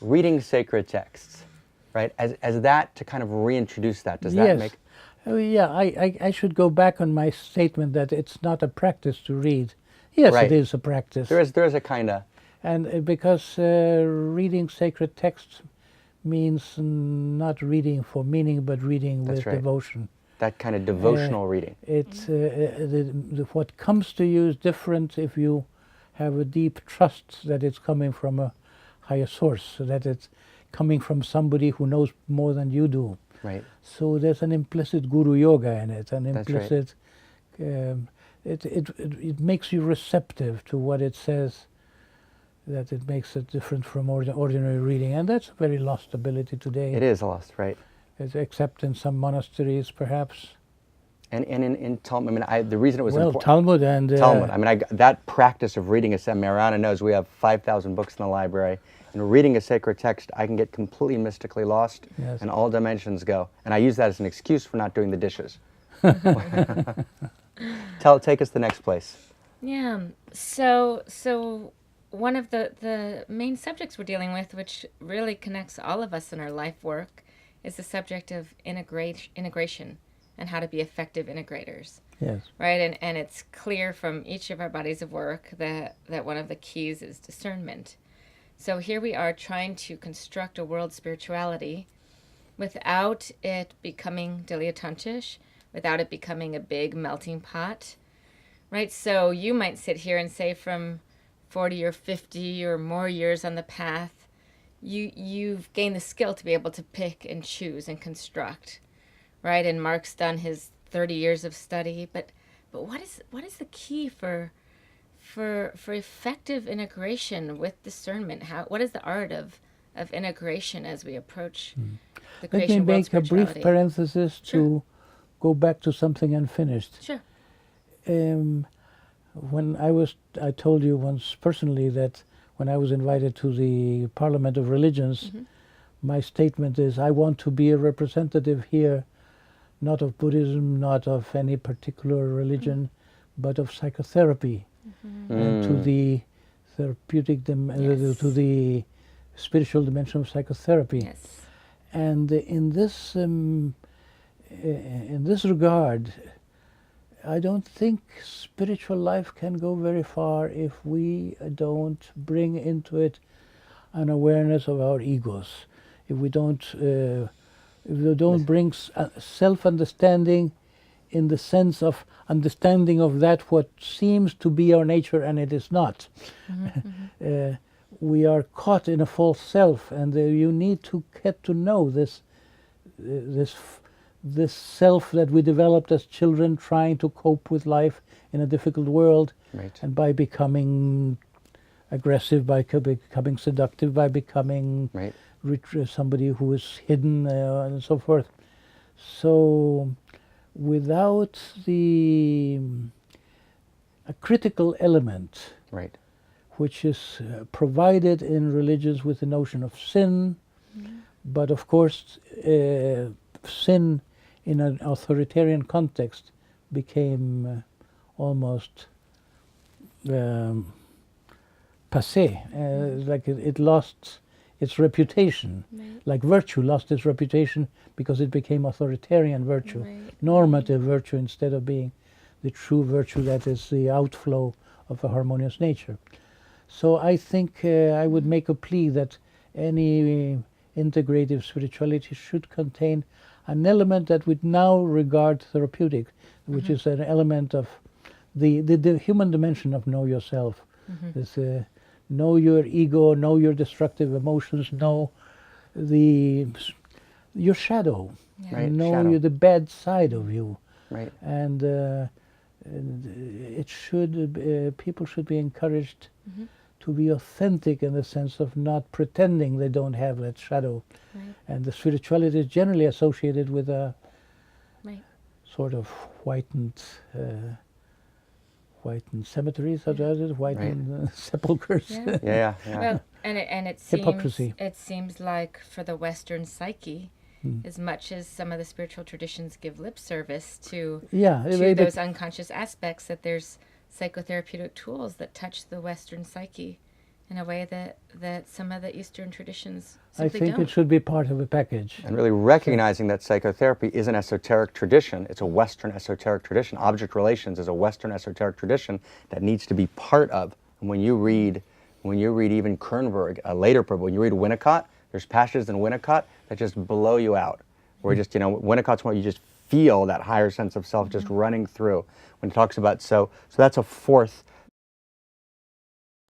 reading sacred texts, right? As that, to kind of reintroduce that, does that Yes. make... Yeah, I should go back on my statement that it's not a practice to read. Yes, Right. it is a practice. There is a kind of... And because reading sacred texts means not reading for meaning, but reading That's with right. devotion. That kind of devotional reading. It's what comes to you is different if you have a deep trust that it's coming from a higher source, so that it's coming from somebody who knows more than you do. Right. So there's an implicit guru yoga in it, an That's right. implicit. It makes you receptive to what it says. That it makes it different from ordinary reading, and that's a very lost ability today. It is lost, right? Except in some monasteries, perhaps. And in Talmud, I mean, the reason it was Well, important... Talmud and... Talmud. I mean, that practice of reading Mariana knows we have 5,000 books in the library. And reading a sacred text, I can get completely mystically lost, Yes. and all dimensions go. And I use that as an excuse for not doing the dishes. Take us to the next place. Yeah. So one of the main subjects we're dealing with, which really connects all of us in our life work, is the subject of integration and how to be effective integrators. Yes. Right? And it's clear from each of our bodies of work that one of the keys is discernment. So here we are trying to construct a world spirituality without it becoming dilettantish, without it becoming a big melting pot. Right? So you might sit here and say from 40 or 50 or more years on the path, you've gained the skill to be able to pick and choose and construct, right? And Marc's done his 30 years of study, but what is the key for effective integration with discernment? What is the art of integration as we approach the Let me creation world make a brief spirituality? parenthesis to go back to something unfinished. Sure. When I told you once personally that when I was invited to the Parliament of Religions, my statement is, I want to be a representative here, not of Buddhism, not of any particular religion, but of psychotherapy, and to the therapeutic, to the spiritual dimension of psychotherapy. Yes. And in this regard, I don't think spiritual life can go very far if we don't bring into it an awareness of our egos. If we don't bring self-understanding in the sense of understanding of that what seems to be our nature and it is not. We are caught in a false self, and you need to get to know this self that we developed as children, trying to cope with life in a difficult world, Right. and by becoming aggressive, by becoming seductive, by becoming Right. somebody who is hidden, and so forth. So without a critical element, Right. which is provided in religions with the notion of sin, but of course sin in an authoritarian context became almost passé, like it lost its reputation, like virtue lost its reputation because it became authoritarian virtue, normative virtue, instead of being the true virtue that is the outflow of a harmonious nature. So I think I would make a plea that any integrative spirituality should contain an element that we now regard therapeutic, which is an element of the human dimension of know yourself. This know your ego, know your destructive emotions, know your shadow, Right, know shadow. the bad side of you, Right. and people should be encouraged to be authentic in the sense of not pretending they don't have that shadow. Right. And the spirituality is generally associated with a Right. sort of whitened cemeteries, whitened sepulchres. Yeah. Yeah. Well, and it Hypocrisy. seems like for the Western psyche, as much as some of the spiritual traditions give lip service to those unconscious aspects, that there's psychotherapeutic tools that touch the Western psyche in a way that some of the Eastern traditions I simply think don't. it should be part of a package. And really recognizing that psychotherapy is an esoteric tradition. It's a Western esoteric tradition. Object relations is a Western esoteric tradition that needs to be part of. And when you read even Kernberg, later, when you read Winnicott, there's passages in Winnicott that just blow you out. Where just, Winnicott's one you just feel that higher sense of self just running through. When he talks about, so that's a fourth